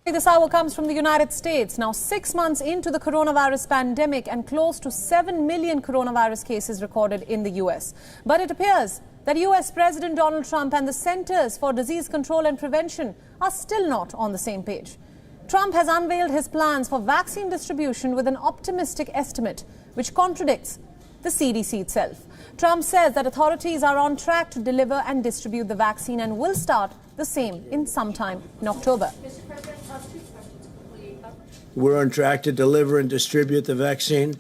This hour comes from the United States. Now 6 months into the coronavirus pandemic and close to 7 million coronavirus cases recorded in the US. But it appears that US President Donald Trump and the Centers for Disease Control and Prevention are still not on the same page. Trump has unveiled his plans for vaccine distribution with an optimistic estimate, which contradicts the CDC itself. Trump says that authorities are on track to deliver and distribute the vaccine and will start the same in sometime in October. We're on track to deliver and distribute the vaccine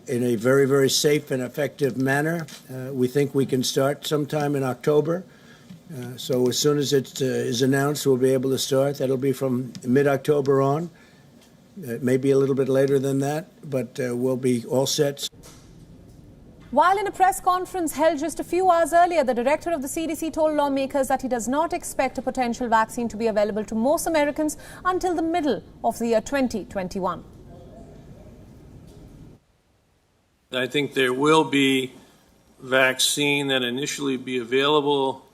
in a very, very safe and effective manner. We think we can start sometime in October. So as soon as it is announced, we'll be able to start. That'll be from mid-October on. Maybe a little bit later than that, but we'll be all set. While in a press conference held just a few hours earlier, the director of the CDC told lawmakers that he does not expect a potential vaccine to be available to most Americans until the middle of the year 2021. I think there will be vaccine that initially be available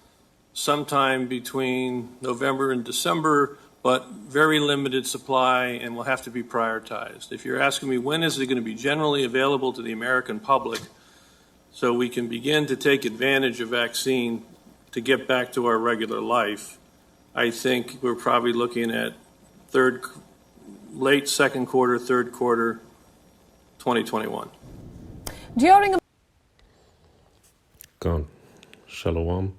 sometime between November and December, but very limited supply and will have to be prioritized. If you're asking me when is it going to be generally available to the American public, so we can begin to take advantage of vaccine to get back to our regular life, I think we're probably looking at late second quarter, third quarter, 2021. During Shalom.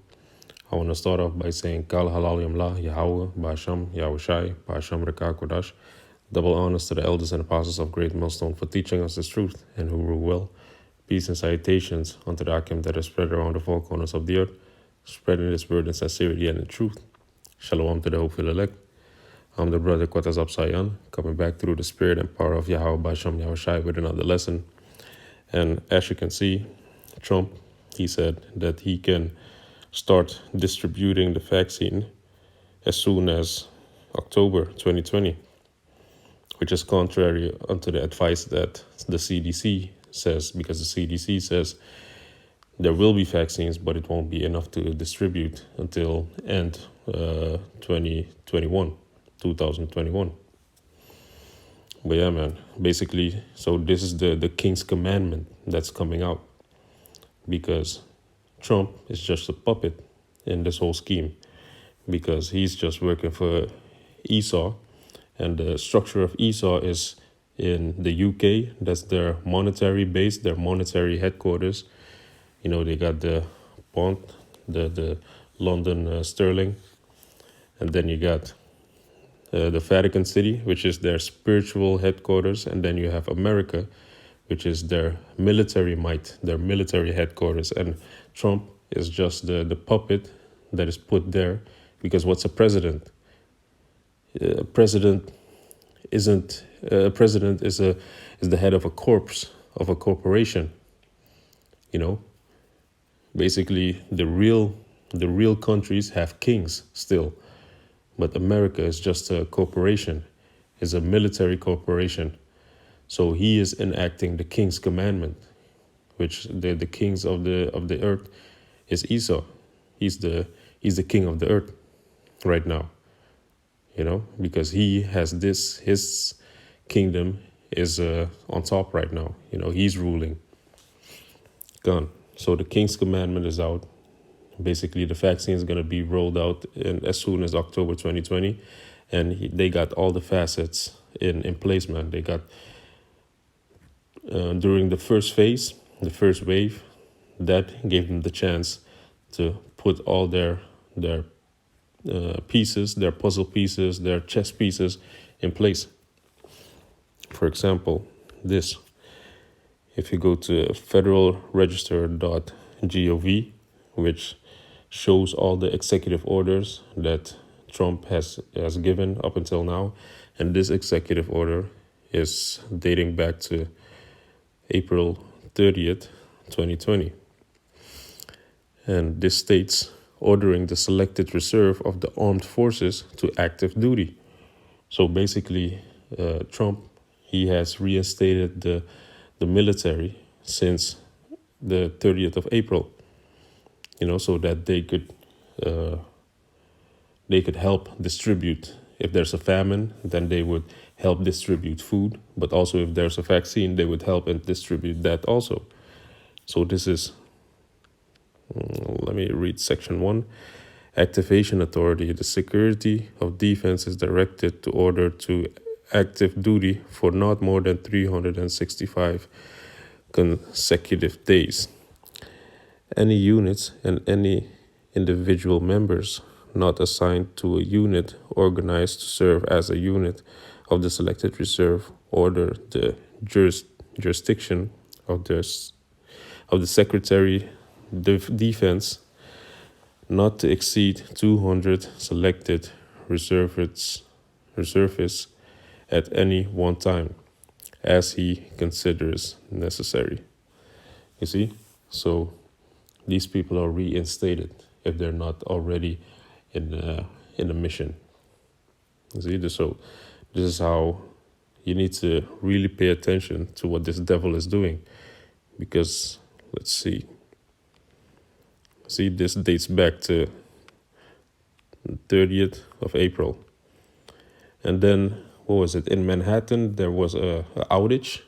I want to start off by saying Kal Halal Yamla, Yahweh, Basham, Yahushai, Basham Reka Kodash. Double honors to the elders and apostles of Great Millstone for teaching us this truth and who rule well. Peace and salutations unto the Akim that is spread around the four corners of the earth, spreading this word in sincerity and in truth. Shalom to the hopeful elect. I'm the brother Kwatas Absayan, coming back through the spirit and power of Yahweh Basham Yahushai with another lesson. And as you can see, Trump, he said that he can start distributing the vaccine as soon as October 2020, which is contrary unto the advice that the CDC says, because the CDC says there will be vaccines, but it won't be enough to distribute until end 2021. But yeah, man, basically, so this is the King's Commandment that's coming out, because Trump is just a puppet in this whole scheme, because he's just working for Esau, and the structure of Esau is in the UK. That's their monetary base, their monetary headquarters. You know, they got the pound, the London sterling, and then you got the Vatican City, which is their spiritual headquarters, and then you have America, which is their military might, their military headquarters. And Trump is just the puppet that is put there, because what's a president? A president is the head of a corpse, of a corporation. You know, basically the real countries have kings still, but America is just a corporation, is a military corporation. So he is enacting the King's Commandment, which the kings of the earth is Esau. He's the king of the earth right now. You know, because he has his kingdom is on top right now. You know, he's ruling. Gone. So the King's Commandment is out. Basically, the vaccine is going to be rolled out as soon as October 2020. And they got all the facets in place, man. They got, during the first phase, the first wave, that gave them the chance to put all their pieces, their puzzle pieces, their chess pieces in place. For example, this. If you go to federalregister.gov, which shows all the executive orders that Trump has given up until now, and this executive order is dating back to April 30th, 2020. And this states, ordering the selected reserve of the armed forces to active duty. So basically, Trump, he has reinstated the military since the 30th of April, you know, so that they could help distribute if there's a famine, then they would help distribute food. But also if there's a vaccine, they would help and distribute that also. So this is, let me read section 1. Activation authority. The security of defense is directed to order to active duty for not more than 365 consecutive days. Any units and any individual members not assigned to a unit organized to serve as a unit of the selected reserve order the jurisdiction of the Secretary of Defense not to exceed 200 selected reservists at any one time, as he considers necessary. You see? So these people are reinstated if they're not already in a mission. You see? So this is how you need to really pay attention to what this devil is doing. Because, let's see. See, this dates back to the 30th of April. And then, what was it? In Manhattan, there was a outage,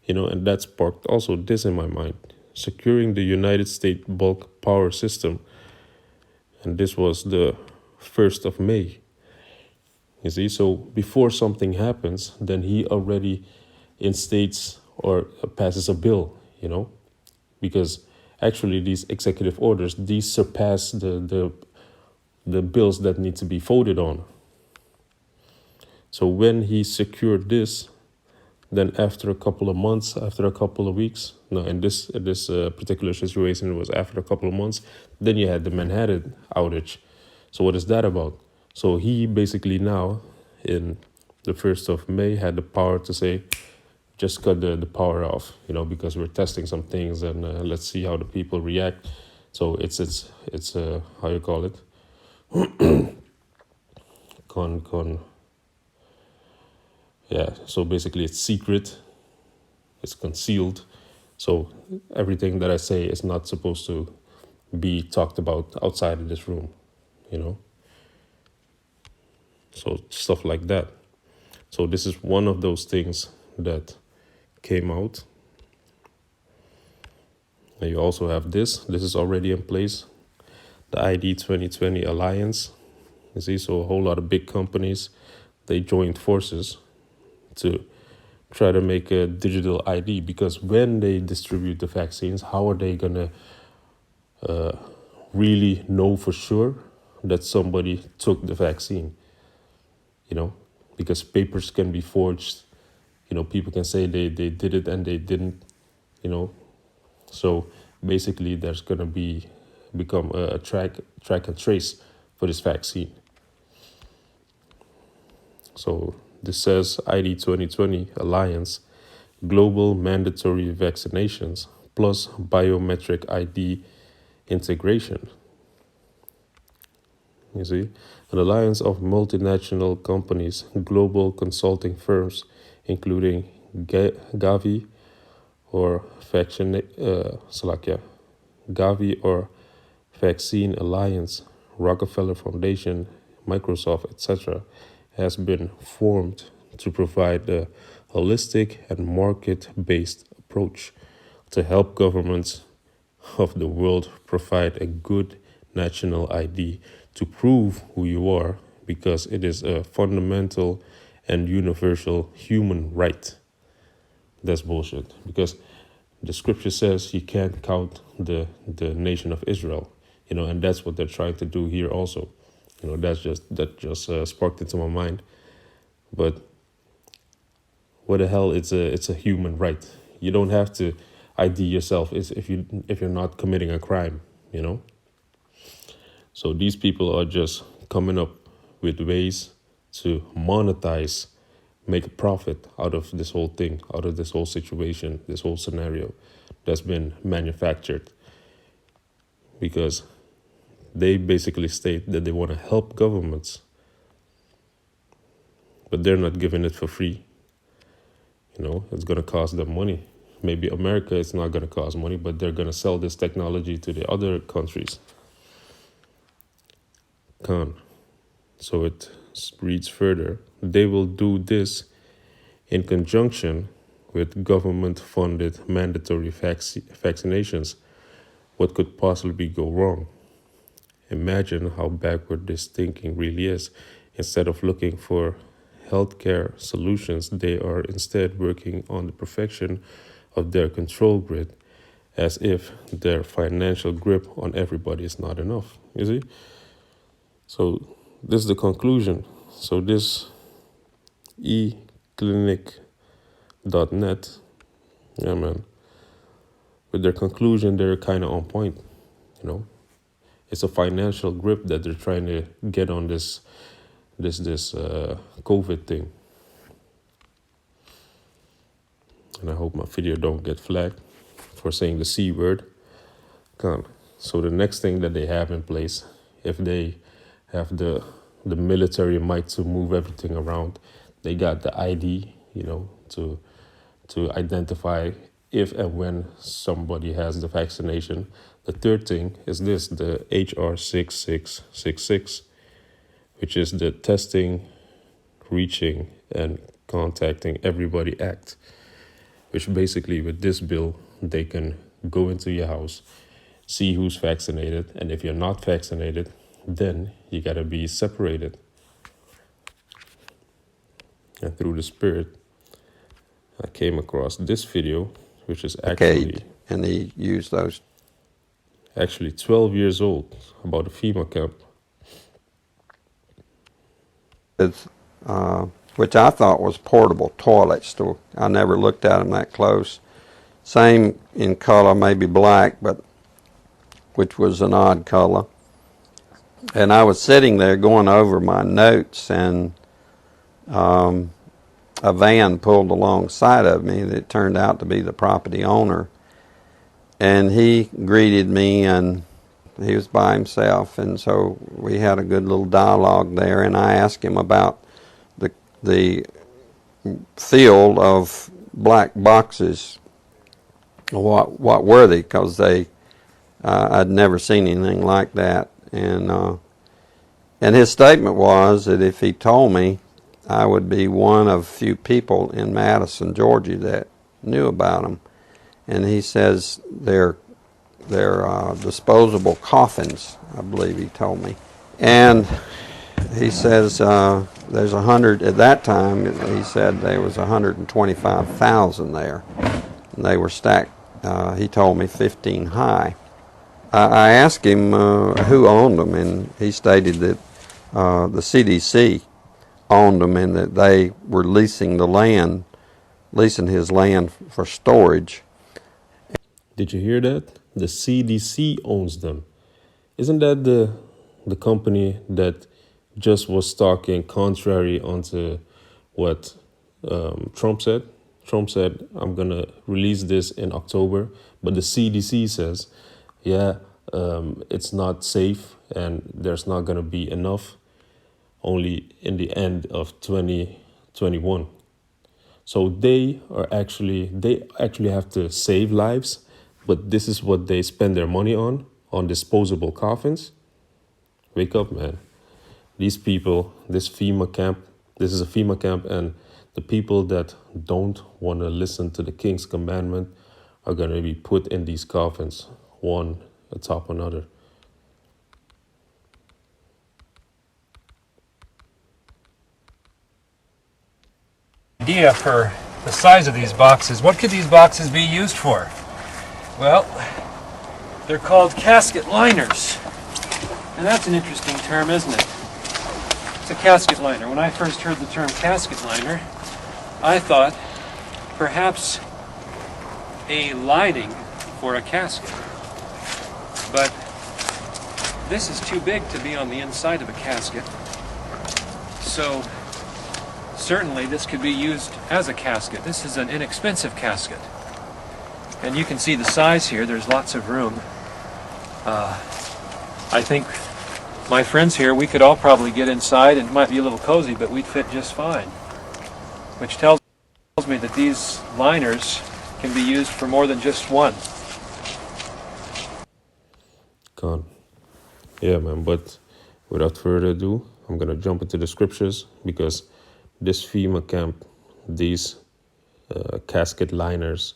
and that sparked also this in my mind. Securing the United States bulk power system. And this was the 1st of May. You see, so before something happens, then he already instates or passes a bill, because actually these executive orders, these surpass the bills that need to be voted on. So when he secured this, then after a couple of months, after a couple of weeks, no, in this particular situation, it was after a couple of months, then you had the Manhattan outage. So what is that about? So he basically now, in the 1st of May, had the power to say, just cut the power off, because we're testing some things and let's see how the people react. So it's how you call it? Yeah, so basically it's secret, it's concealed. So everything that I say is not supposed to be talked about outside of this room, So stuff like that. So this is one of those things that came out. And you also have this is already in place. The ID 2020 Alliance. You see, so a whole lot of big companies, they joined forces to try to make a digital ID, because when they distribute the vaccines, how are they gonna really know for sure that somebody took the vaccine? Because papers can be forged. People can say they did it and they didn't. So basically, there's gonna become a track and trace for this vaccine. So this says ID 2020 Alliance, global mandatory vaccinations plus biometric ID integration. You see, an alliance of multinational companies, global consulting firms, including Gavi or Vaksine Alliance, Rockefeller Foundation, Microsoft, etc., has been formed to provide a holistic and market-based approach to help governments of the world provide a good national ID to prove who you are, because it is a fundamental and universal human right. That's bullshit, because the scripture says you can't count the nation of Israel, and that's what they're trying to do here also. That just sparked into my mind. But what the hell? It's a human right. You don't have to ID yourself if you're not committing a crime. So these people are just coming up with ways to monetize, make a profit out of this whole thing, out of this whole situation, this whole scenario that's been manufactured. Because they basically state that they want to help governments, but they're not giving it for free. It's going to cost them money. Maybe America is not going to cost money, but they're going to sell this technology to the other countries. So reads further, they will do this in conjunction with government-funded mandatory vaccinations. What could possibly go wrong? Imagine how backward this thinking really is. Instead of looking for healthcare solutions, they are instead working on the perfection of their control grid, as if their financial grip on everybody is not enough. You see? So this is the conclusion. So this eclinic.net, yeah man, with their conclusion, they're kind of on point, you know. It's a financial grip that they're trying to get on this COVID thing. And I hope my video don't get flagged for saying the C word. So the next thing that they have in place, if they have the military might to move everything around, they got the ID, you know, to identify if and when somebody has the vaccination. The third thing is this, the HR 6666, which is the testing, reaching, and contacting everybody act, which basically with this bill, they can go into your house, see who's vaccinated, and if you're not vaccinated, then you gotta be separated. And through the spirit, I came across this video, which is actually... And he used those. Actually 12 years old, about a FEMA camp. Which I thought was portable toilets. I never looked at them that close. Same in color, maybe black, but which was an odd color. And I was sitting there going over my notes, and a van pulled alongside of me that turned out to be the property owner. And he greeted me, and he was by himself, and so we had a good little dialogue there, and I asked him about the field of black boxes. What were they? Because I'd never seen anything like that, and his statement was that if he told me, I would be one of few people in Madison, Georgia that knew about them. And he says they're disposable coffins, I believe he told me. And he says there's 100, at that time, he said there was 125,000 there. And they were stacked, he told me, 15 high. I asked him who owned them, and he stated that the CDC owned them and that they were leasing his land for storage. Did you hear that? The CDC owns them. Isn't that the company that just was talking contrary onto what Trump said? Trump said, I'm going to release this in October, but the CDC says, yeah, it's not safe and there's not going to be enough only in the end of 2021. So they actually have to save lives, but this is what they spend their money on disposable coffins. Wake up, man. These people, this is a FEMA camp, and the people that don't want to listen to the King's commandment are going to be put in these coffins, one atop another. Idea for the size of these boxes. What could these boxes be used for? Well, they're called casket liners. And that's an interesting term, isn't it? It's a casket liner. When I first heard the term casket liner, I thought perhaps a lining for a casket. But this is too big to be on the inside of a casket. So certainly this could be used as a casket. This is an inexpensive casket. And you can see the size here. There's lots of room. I think my friends here, we could all probably get inside, and it might be a little cozy, but we'd fit just fine. Which tells me that these liners can be used for more than just one. Gone. Yeah, man, but without further ado, I'm going to jump into the scriptures because this FEMA camp, these casket liners,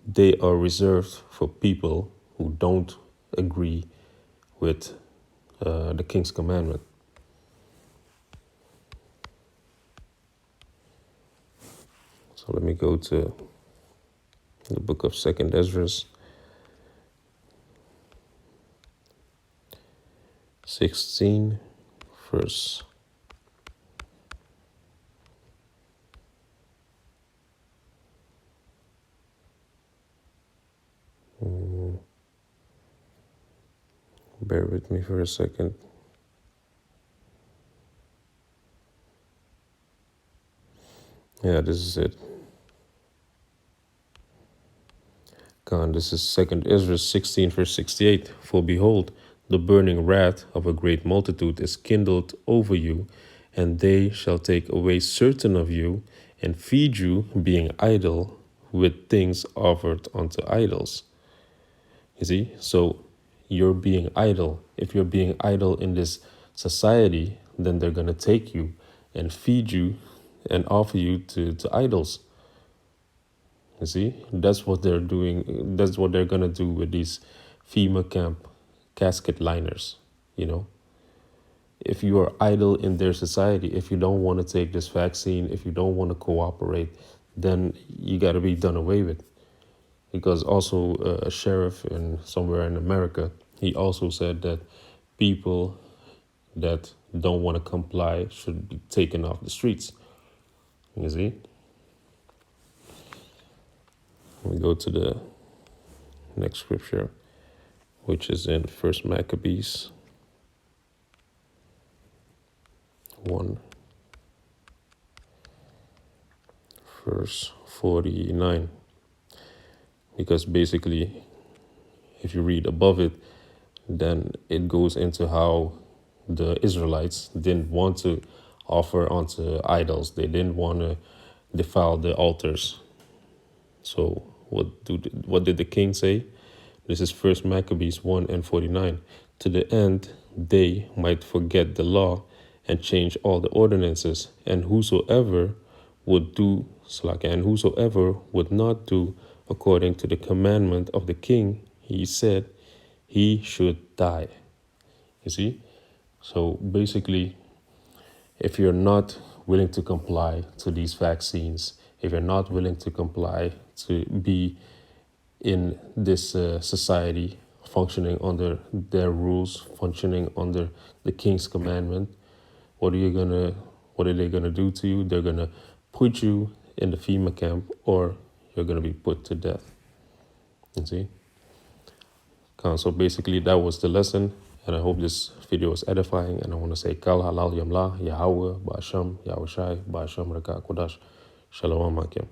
they are reserved for people who don't agree with the King's Commandment. So let me go to the book of 2nd Ezra, 16, verse 1. Bear with me for a second. Yeah, this is it. God, this is 2nd Ezra 16, verse 68. For behold, the burning wrath of a great multitude is kindled over you, and they shall take away certain of you, and feed you, being idle, with things offered unto idols. You see, so you're being idle. If you're being idle in this society, then they're going to take you and feed you and offer you to idols. You see, that's what they're doing. That's what they're going to do with these FEMA camp casket liners, you know. If you are idle in their society, if you don't want to take this vaccine, if you don't want to cooperate, then you got to be done away with. Because also a sheriff somewhere in America, he also said that people that don't want to comply should be taken off the streets. You see? We go to the next scripture, which is in 1 Maccabees 1, verse 49. Because basically, if you read above it, then it goes into how the Israelites didn't want to offer unto idols. They didn't want to defile the altars. So what did the king say? This is 1 Maccabees 1 and 49. To the end they might forget the law and change all the ordinances, and whosoever would not do according to the commandment of the king, he said he should die. You see? So basically, if you're not willing to comply to these vaccines, if you're not willing to comply to be in this society, functioning under their rules, functioning under the King's Commandment, what are they gonna do to you? They're gonna put you in the FEMA camp, or you're gonna be put to death. You see? So basically that was the lesson, and I hope this video was edifying. And I want to say Kal Halal Yamla, Yahweh, Ba'asham, Yahushai, Ba'asham Raka Kodash, Shalom Akim.